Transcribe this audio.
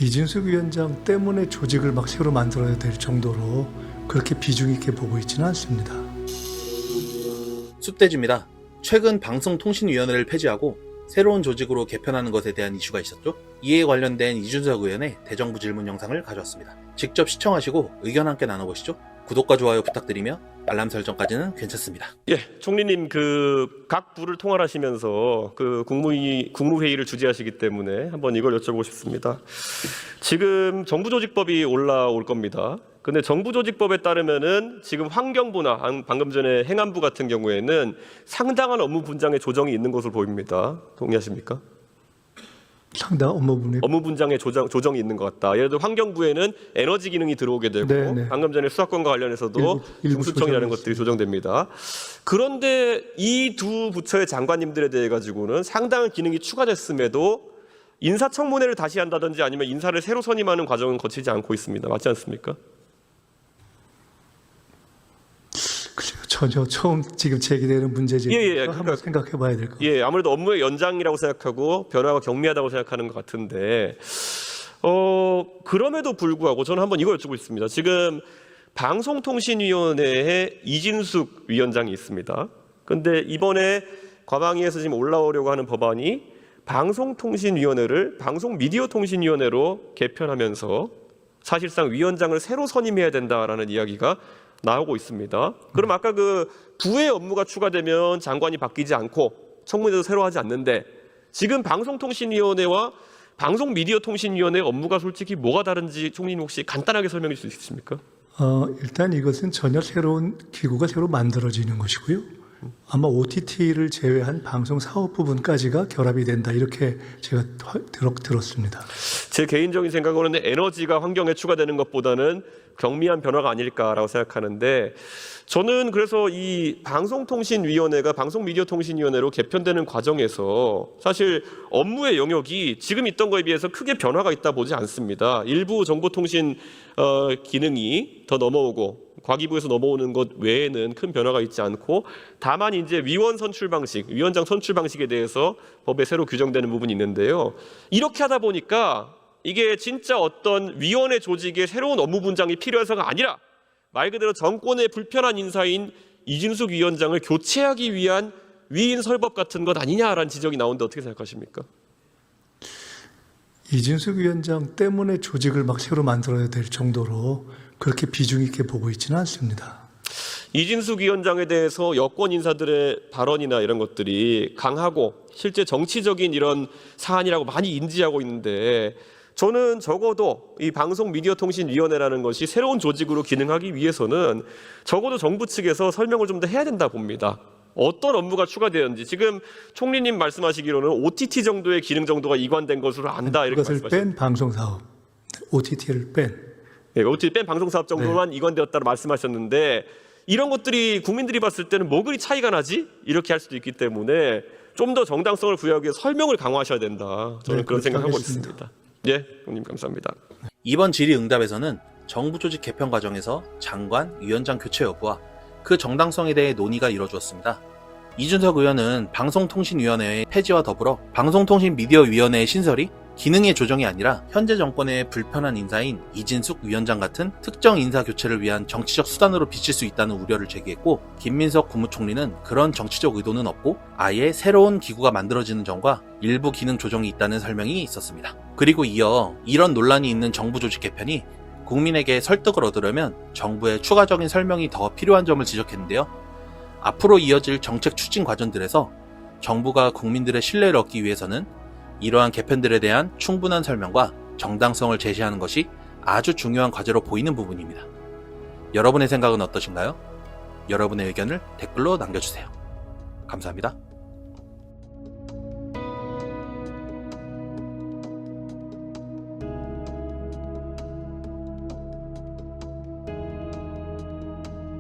이진숙 위원장 때문에 조직을 막 새로 만들어야 될 정도로 그렇게 비중 있게 보고 있지는 않습니다. 숫대주입니다. 최근 방송통신위원회를 폐지하고 새로운 조직으로 개편하는 것에 대한 이슈가 있었죠. 이에 관련된 이준석 의원의 대정부 질문 영상을 가져왔습니다. 직접 시청하시고 의견 함께 나눠보시죠. 구독과 좋아요 부탁드리며 알람 설정까지는 괜찮습니다. 예, 총리님 각 부를 통할하시면서 국무회의를 주재하시기 때문에 한번 이걸 여쭤보고 싶습니다. 지금 정부조직법이 올라올 겁니다. 근데 정부조직법에 따르면은 지금 환경부나 방금 전에 행안부 같은 경우에는 상당한 업무 분장의 조정이 있는 것으로 보입니다. 동의하십니까? 상당 업무 분장의 조정이 있는 것 같다. 예를 들어 환경부에는 에너지 기능이 들어오게 되고 네네. 방금 전에 수사권과 관련해서도 중수청이라는 것들이 조정됩니다. 그런데 이 두 부처의 장관님들에 대해 가지고는 상당한 기능이 추가됐음에도 인사청문회를 다시 한다든지 아니면 인사를 새로 선임하는 과정은 거치지 않고 있습니다. 맞지 않습니까? 전혀 처음 지금 제기되는 문제지. 한번 생각해봐야 될 것 같아요. 예, 아무래도 업무의 연장이라고 생각하고 변화가 경미하다고 생각하는 것 같은데, 그럼에도 불구하고 저는 한번 이걸 여쭙고 있습니다. 지금 방송통신위원회에 이진숙 위원장이 있습니다. 그런데 이번에 과방위에서 지금 올라오려고 하는 법안이 방송통신위원회를 방송미디어통신위원회로 개편하면서 사실상 위원장을 새로 선임해야 된다라는 이야기가 나오고 있습니다. 그럼 아까 부의 업무가 추가되면 장관이 바뀌지 않고 청문회도 새로 하지 않는데 지금 방송통신위원회와 방송미디어통신위원회 업무가 솔직히 뭐가 다른지 총리님 혹시 간단하게 설명해 주실 수 있습니까? 일단 이것은 전혀 새로운 기구가 새로 만들어지는 것이고요. 아마 OTT를 제외한 방송 사업 부분까지가 결합이 된다 이렇게 제가 들었습니다. 제 개인적인 생각으로는 에너지가 환경에 추가되는 것보다는 경미한 변화가 아닐까라고 생각하는데 저는 그래서 이 방송통신위원회가 방송미디어통신위원회로 개편되는 과정에서 사실 업무의 영역이 지금 있던 거에 비해서 크게 변화가 있다 보지 않습니다. 일부 정보통신 기능이 더 넘어오고 과기부에서 넘어오는 것 외에는 큰 변화가 있지 않고 다만 이제 위원장 선출 방식에 대해서 법에 새로 규정되는 부분이 있는데요. 이렇게 하다 보니까 이게 진짜 어떤 위원회 조직의 새로운 업무 분장이 필요해서가 아니라 말 그대로 정권의 불편한 인사인 이진숙 위원장을 교체하기 위한 위인 설법 같은 것 아니냐라는 지적이 나오는데 어떻게 생각하십니까? 이진숙 위원장 때문에 조직을 막 새로 만들어야 될 정도로 그렇게 비중 있게 보고 있지는 않습니다. 이진숙 위원장에 대해서 여권 인사들의 발언이나 이런 것들이 강하고 실제 정치적인 이런 사안이라고 많이 인지하고 있는데 저는 적어도 이 방송미디어통신위원회라는 것이 새로운 조직으로 기능하기 위해서는 적어도 정부 측에서 설명을 좀 더 해야 된다 봅니다. 어떤 업무가 추가되었는지 지금 총리님 말씀하시기로는 OTT 정도의 기능 정도가 이관된 것으로 안다 이렇게 그것을 뺀 방송사업, OTT를 뺀. 네, OTT 뺀 방송사업 정도만 이관되었다고 말씀하셨는데 이런 것들이 국민들이 봤을 때는 뭐 그리 차이가 나지? 이렇게 할 수도 있기 때문에 좀 더 정당성을 부여하기 위해 설명을 강화하셔야 된다. 저는 그런 생각하고 있습니다. 예, 형님 감사합니다. 이번 질의응답에서는 정부 조직 개편 과정에서 장관, 위원장 교체 여부와 그 정당성에 대해 논의가 이뤄졌습니다. 이준석 의원은 방송통신위원회의 폐지와 더불어 방송통신미디어위원회의 신설이 기능의 조정이 아니라 현재 정권의 불편한 인사인 이진숙 위원장 같은 특정 인사 교체를 위한 정치적 수단으로 비칠 수 있다는 우려를 제기했고, 김민석 국무총리는 그런 정치적 의도는 없고 아예 새로운 기구가 만들어지는 점과 일부 기능 조정이 있다는 설명이 있었습니다. 그리고 이어 이런 논란이 있는 정부 조직 개편이 국민에게 설득을 얻으려면 정부의 추가적인 설명이 더 필요한 점을 지적했는데요. 앞으로 이어질 정책 추진 과정들에서 정부가 국민들의 신뢰를 얻기 위해서는 이러한 개편들에 대한 충분한 설명과 정당성을 제시하는 것이 아주 중요한 과제로 보이는 부분입니다. 여러분의 생각은 어떠신가요? 여러분의 의견을 댓글로 남겨주세요. 감사합니다.